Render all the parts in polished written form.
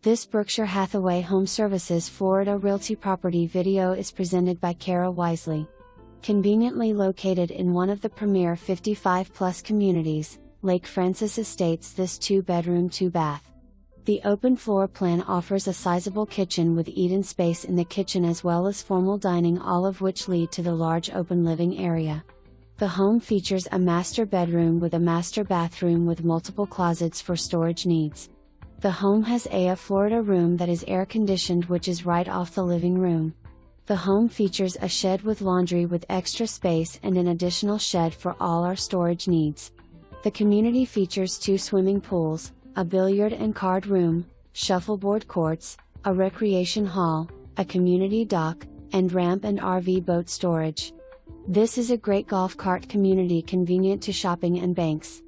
This Berkshire Hathaway HomeServices Florida Realty property video is presented by Kara Wisely. Conveniently located in one of the premier 55-plus communities, Lake Francis Estates, this 2-bedroom 2-bath. The open floor plan offers a sizable kitchen with eat-in space in the kitchen as well as formal dining, all of which lead to the large open living area. The home features a master bedroom with a master bathroom with multiple closets for storage needs. The home has a Florida room that is air-conditioned, which is right off the living room. The home features a shed with laundry with extra space and an additional shed for all our storage needs. The community features 2 swimming pools, a billiard and card room, shuffleboard courts, a recreation hall, a community dock, and ramp and RV boat storage. This is a great golf cart community convenient to shopping and banks.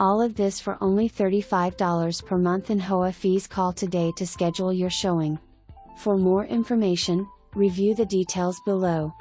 All of this for only $35 per month in HOA fees. Call today to schedule your showing. For more information, review the details below.